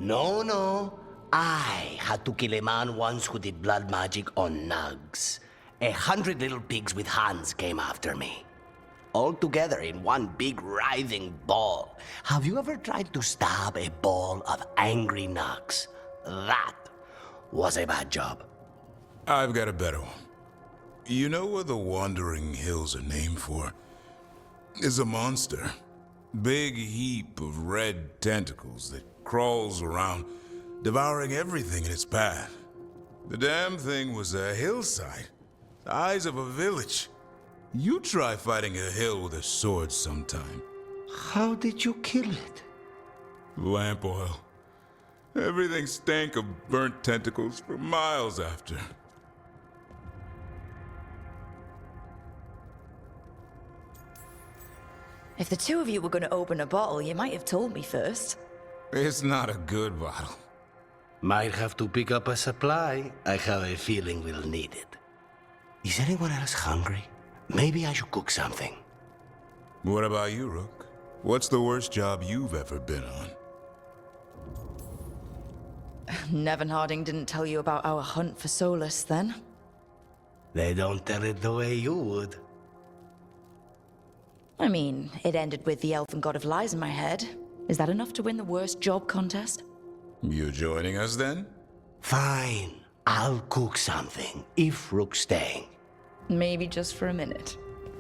No. I had to kill a man once who did blood magic on nugs. 100 little pigs with hands came after me. All together in one big writhing ball. Have you ever tried to stab a ball of angry nugs? That was a bad job. I've got a better one. You know what the Wandering Hills are named for? It's a monster. Big heap of red tentacles that crawls around, devouring everything in its path. The damn thing was a hillside, the size of a village. You try fighting a hill with a sword sometime. How did you kill it? Lamp oil. Everything stank of burnt tentacles for miles after. If the two of you were going to open a bottle, you might have told me first. It's not a good bottle. Might have to pick up a supply. I have a feeling we'll need it. Is anyone else hungry? Maybe I should cook something. What about you, Rook? What's the worst job you've ever been on? Nevin Harding didn't tell you about our hunt for Solus, then? They don't tell it the way you would. I mean, it ended with the elfin god of lies in my head. Is that enough to win the worst job contest? You joining us then? Fine. I'll cook something, if Rook's staying. Maybe just for a minute.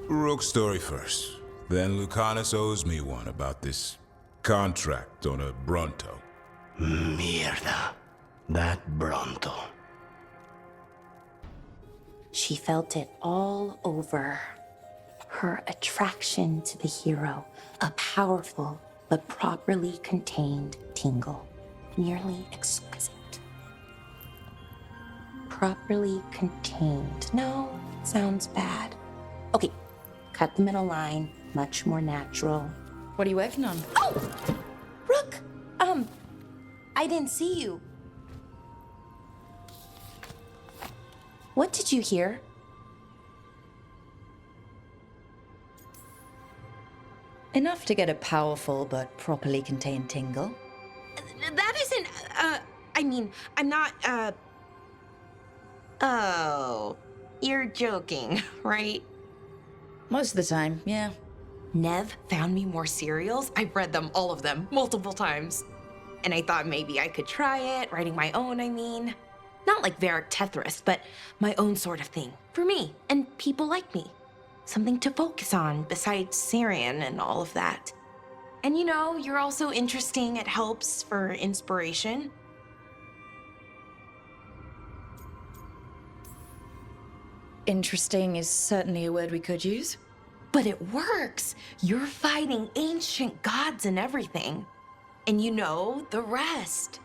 Rook's story first. Then Lucanus owes me one about this contract on a Bronto. Mierda. That Bronto. She felt it all over. Her attraction to the hero, a powerful but properly contained tingle, nearly exquisite. Properly contained. No, sounds bad. Okay, cut the middle line, much more natural. What are you working on? Oh! Rook! I didn't see you. What did you hear? Enough to get a powerful but properly contained tingle. That isn't, I mean, I'm not, Oh, you're joking, right? Most of the time, yeah. Nev found me more cereals. I've read them, all of them, multiple times. And I thought maybe I could try it, writing my own, I mean. Not like Varric Tethrist, but my own sort of thing. For me, and people like me. Something to focus on besides Syrian and all of that. And you know, you're also interesting. It helps for inspiration. Interesting is certainly a word we could use. But it works. You're fighting ancient gods and everything. And you know the rest.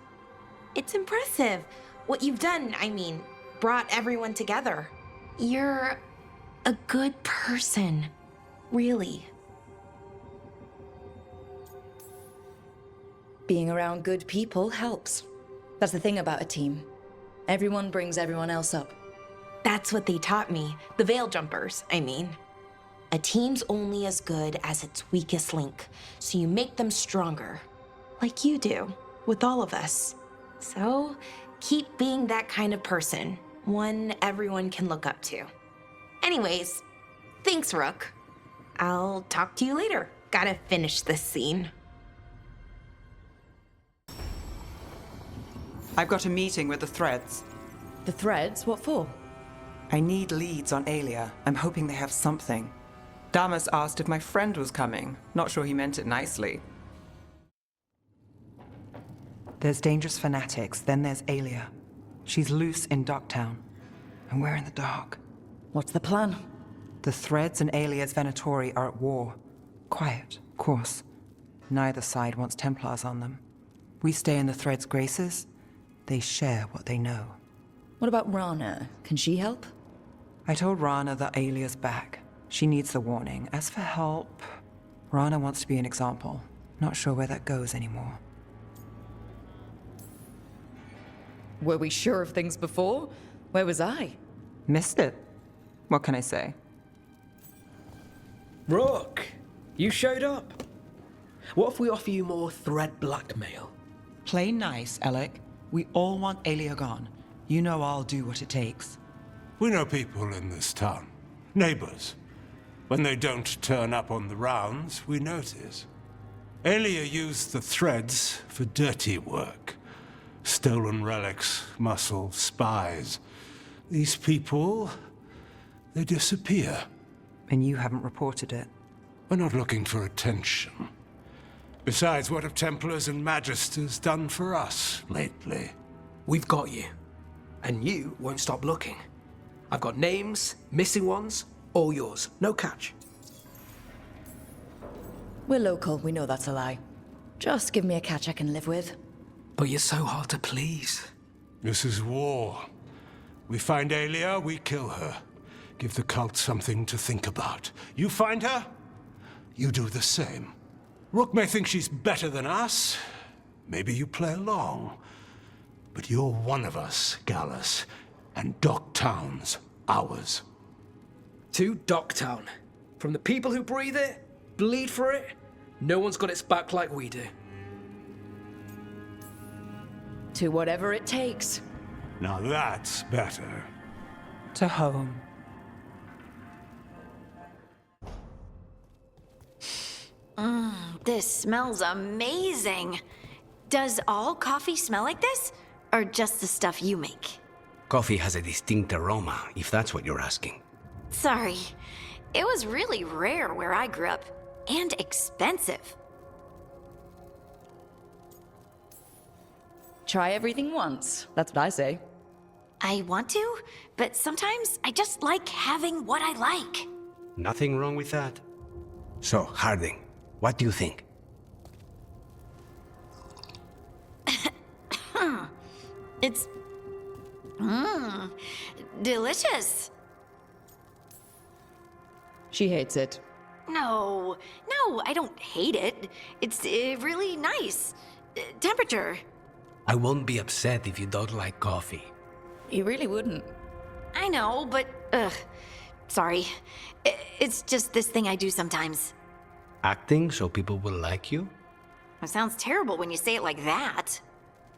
It's impressive. What you've done, I mean, brought everyone together. You're a good person. Really. Being around good people helps. That's the thing about a team. Everyone brings everyone else up. That's what they taught me. The Veil Jumpers, I mean. A team's only as good as its weakest link, so you make them stronger. Like you do, with all of us. So, keep being that kind of person. One everyone can look up to. Anyways, thanks, Rook. I'll talk to you later. Gotta finish this scene. I've got a meeting with the Threads. The threads? What for? I need leads on Aelia. I'm hoping they have something. Damas asked if my friend was coming. Not sure he meant it nicely. There's dangerous fanatics, then there's Aelia. She's loose in Docktown, and we're in the dark. What's the plan? The Threads and Aelia's Venatori are at war. Quiet, of course. Neither side wants Templars on them. We stay in the Threads' graces. They share what they know. What about Rana? Can she help? I told Rana that Aelia's back. She needs the warning. As for help, Rana wants to be an example. Not sure where that goes anymore. Were we sure of things before? Where was I? Missed it. What can I say? Rook, you showed up. What if we offer you more thread blackmail? Play nice, Alec. We all want Aelia gone. You know I'll do what it takes. We know people in this town. Neighbors. When they don't turn up on the rounds, we notice. Aelia used the threads for dirty work. Stolen relics, muscle, spies. These people, they disappear. And you haven't reported it. We're not looking for attention. Besides, what have Templars and Magisters done for us lately? We've got you. And you won't stop looking. I've got names, missing ones, all yours. No catch. We're local, we know that's a lie. Just give me a catch I can live with. But you're so hard to please. This is war. We find Aelia, we kill her. Give the cult something to think about. You find her, you do the same. Rook may think she's better than us. Maybe you play along. But you're one of us, Gallus. And Docktown's ours. To Docktown. From the people who breathe it, bleed for it, no one's got its back like we do. To whatever it takes. Now that's better. To home. This smells amazing. Does all coffee smell like this? Or just the stuff you make? Coffee has a distinct aroma, if that's what you're asking. Sorry. It was really rare where I grew up. And expensive. Try everything once. That's what I say. I want to, but sometimes I just like having what I like. Nothing wrong with that. So, Harding, what do you think? It's... delicious. She hates it. No, I don't hate it. It's really nice. Temperature. I won't be upset if you don't like coffee. You really wouldn't. I know, but, sorry. It's just this thing I do sometimes. Acting so people will like you? It sounds terrible when you say it like that.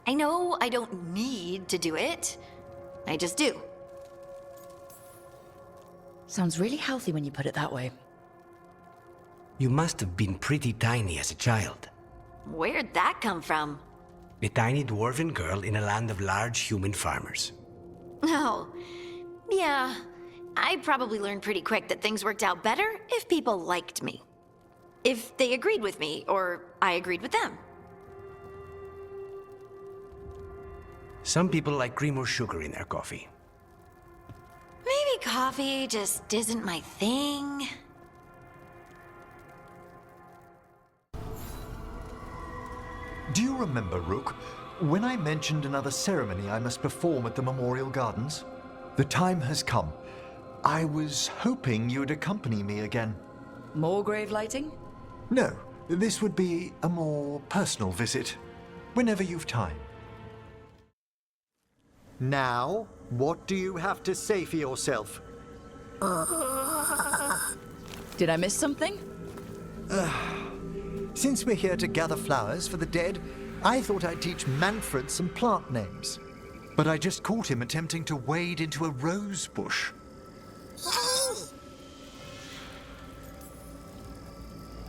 I know I don't need to do it. I just do. Sounds really healthy when you put it that way. You must have been pretty tiny as a child. Where'd that come from? A tiny dwarven girl in a land of large human farmers. Oh, yeah. I probably learned pretty quick that things worked out better if people liked me. If they agreed with me, or I agreed with them. Some people like cream or sugar in their coffee. Maybe coffee just isn't my thing. Do you remember, Rook, when I mentioned another ceremony I must perform at the Memorial Gardens? The time has come. I was hoping you'd accompany me again. More grave lighting? No, this would be a more personal visit, whenever you've time. Now, what do you have to say for yourself? Did I miss something? Since we're here to gather flowers for the dead, I thought I'd teach Manfred some plant names. But I just caught him attempting to wade into a rose bush.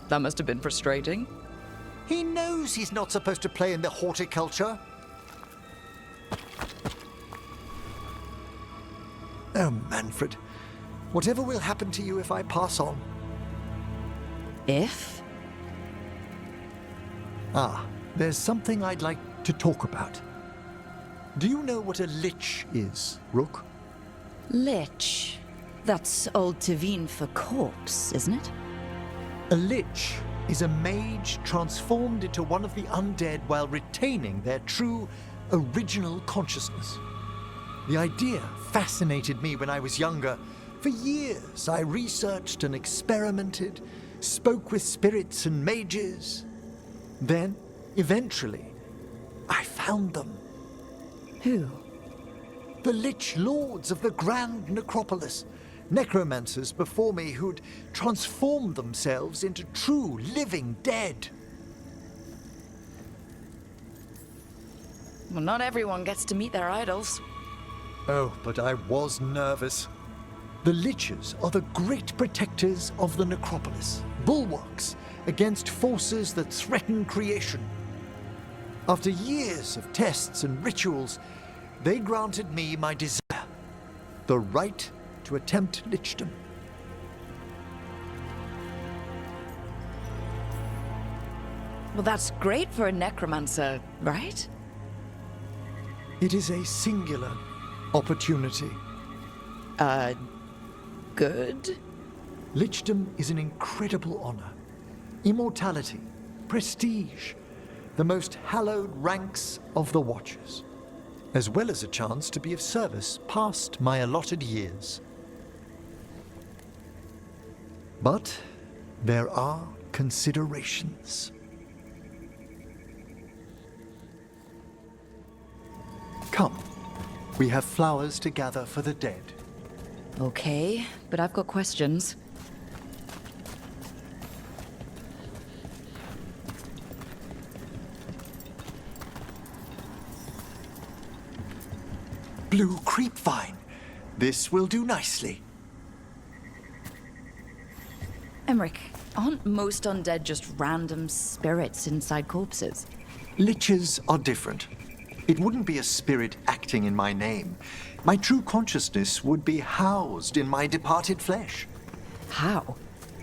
That must have been frustrating. He knows he's not supposed to play in the horticulture. Oh, Manfred. Whatever will happen to you if I pass on? If? Ah, there's something I'd like to talk about. Do you know what a lich is, Rook? Lich. That's Old Teveen for corpse, isn't it? A lich is a mage transformed into one of the undead while retaining their true, original consciousness. The idea fascinated me when I was younger. For years, I researched and experimented, spoke with spirits and mages. Then, eventually, I found them. Who? The Lich Lords of the Grand Necropolis. Necromancers before me who'd transformed themselves into true living dead. Well, not everyone gets to meet their idols. Oh, but I was nervous. The Liches are the great protectors of the necropolis, bulwarks against forces that threaten creation. After years of tests and rituals, they granted me my desire, the right to attempt lichdom. Well, that's great for a necromancer, right? It is a singular opportunity. Good. Lichdom is an incredible honor. Immortality, prestige, the most hallowed ranks of the Watchers, as well as a chance to be of service past my allotted years. But there are considerations. Come, we have flowers to gather for the dead. Okay, but I've got questions. Blue creepvine. This will do nicely. Emmerich, aren't most undead just random spirits inside corpses? Liches are different. It wouldn't be a spirit acting in my name. My true consciousness would be housed in my departed flesh. How?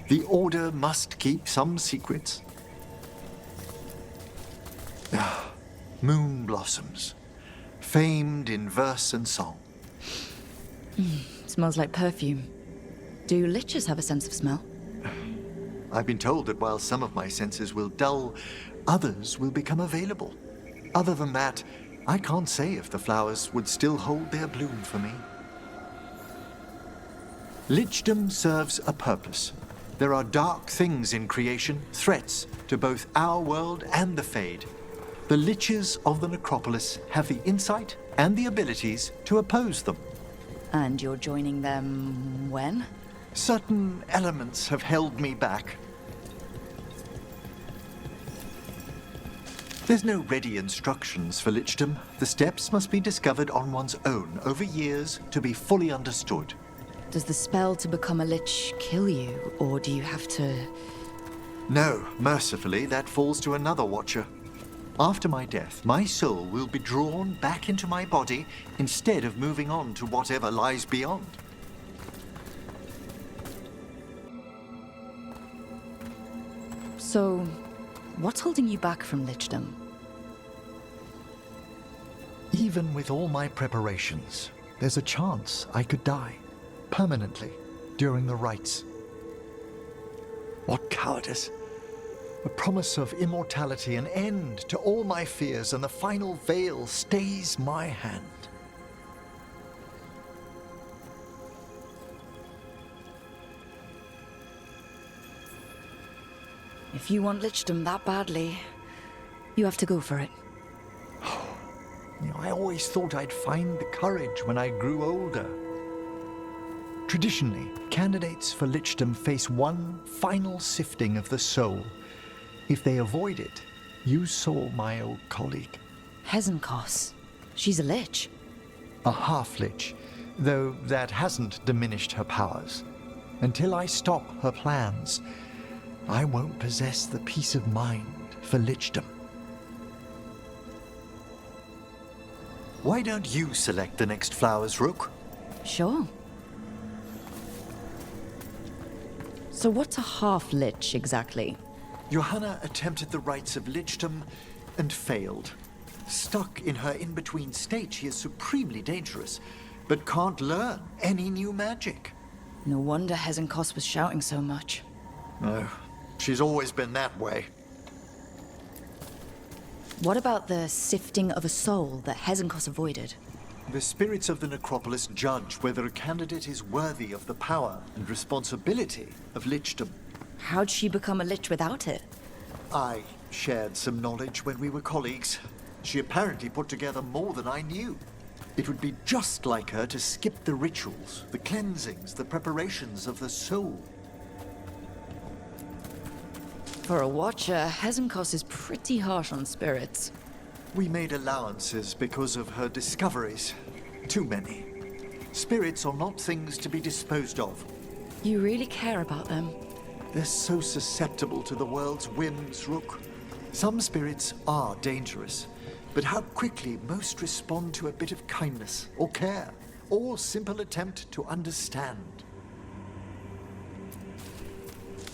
The Order must keep some secrets. Moon blossoms, famed in verse and song. Smells like perfume. Do liches have a sense of smell? I've been told that while some of my senses will dull, others will become available. Other than that, I can't say if the flowers would still hold their bloom for me. Lichdom serves a purpose. There are dark things in creation, threats to both our world and the Fade. The Liches of the Necropolis have the insight and the abilities to oppose them. And you're joining them when? Certain elements have held me back. There's no ready instructions for lichdom. The steps must be discovered on one's own over years to be fully understood. Does the spell to become a lich kill you, or do you have to... No, mercifully, that falls to another watcher. After my death, my soul will be drawn back into my body instead of moving on to whatever lies beyond. So, what's holding you back from lichdom? Even with all my preparations, there's a chance I could die permanently during the rites. What cowardice! The promise of immortality, an end to all my fears, and the final veil stays my hand. If you want lichdom that badly, you have to go for it. I always thought I'd find the courage when I grew older. Traditionally, candidates for lichdom face one final sifting of the soul. If they avoid it, you saw my old colleague. Hezenkos. She's a lich. A half-lich, though that hasn't diminished her powers. Until I stop her plans, I won't possess the peace of mind for lichdom. Why don't you select the next flowers, Rook? Sure. So what's a half-lich exactly? Johanna attempted the rites of lichdom and failed. Stuck in her in-between state, she is supremely dangerous, but can't learn any new magic. No wonder Hezenkos was shouting so much. No, she's always been that way. What about the sifting of a soul that Hezenkos avoided? The spirits of the necropolis judge whether a candidate is worthy of the power and responsibility of lichdom. How'd she become a lich without it? I shared some knowledge when we were colleagues. She apparently put together more than I knew. It would be just like her to skip the rituals, the cleansings, the preparations of the soul. For a watcher, Hezenkos is pretty harsh on spirits. We made allowances because of her discoveries. Too many. Spirits are not things to be disposed of. You really care about them. They're so susceptible to the world's whims, Rook. Some spirits are dangerous, but how quickly most respond to a bit of kindness or care or simple attempt to understand.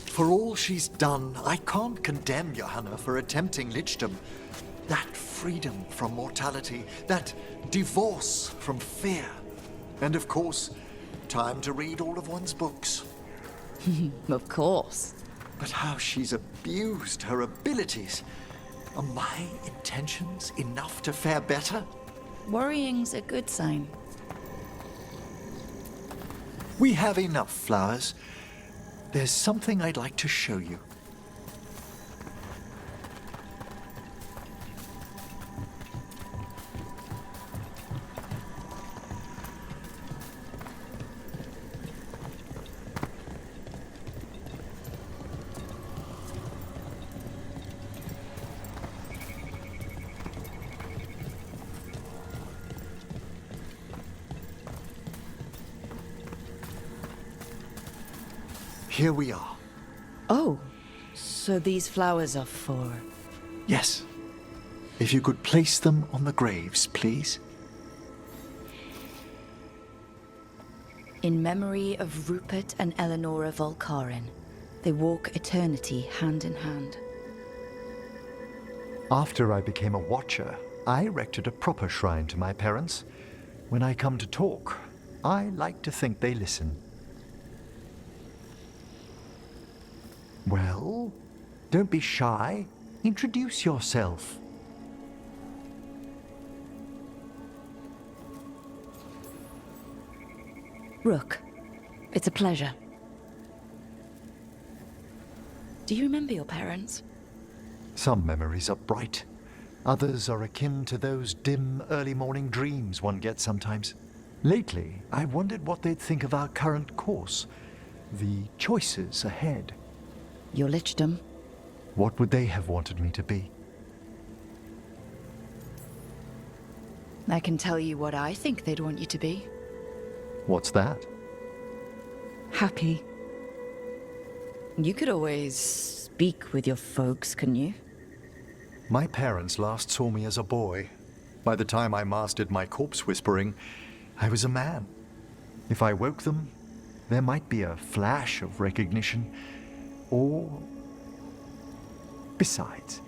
For all she's done, I can't condemn Johanna for attempting lichdom. That freedom from mortality, that divorce from fear, and of course, time to read all of one's books. Of course. But how she's abused her abilities. Are my intentions enough to fare better? Worrying's a good sign. We have enough flowers. There's something I'd like to show you. Here we are. Oh, so these flowers are for... Yes. If you could place them on the graves, please. In memory of Rupert and Eleonora Volcarin, they walk eternity hand in hand. After I became a watcher, I erected a proper shrine to my parents. When I come to talk, I like to think they listen. Well, don't be shy. Introduce yourself. Rook, it's a pleasure. Do you remember your parents? Some memories are bright. Others are akin to those dim, early morning dreams one gets sometimes. Lately, I wondered what they'd think of our current course, the choices ahead. Your lichdom? What would they have wanted me to be? I can tell you what I think they'd want you to be. What's that? Happy. You could always speak with your folks, couldn't you? My parents last saw me as a boy. By the time I mastered my corpse whispering, I was a man. If I woke them, there might be a flash of recognition, or... Besides,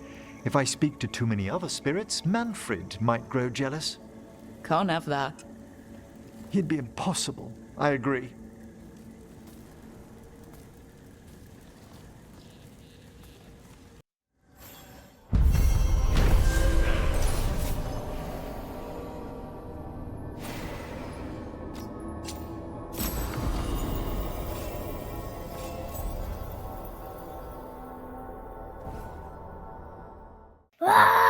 if I speak to too many other spirits, Manfred might grow jealous. Can't have that. He'd be impossible, I agree. Ah!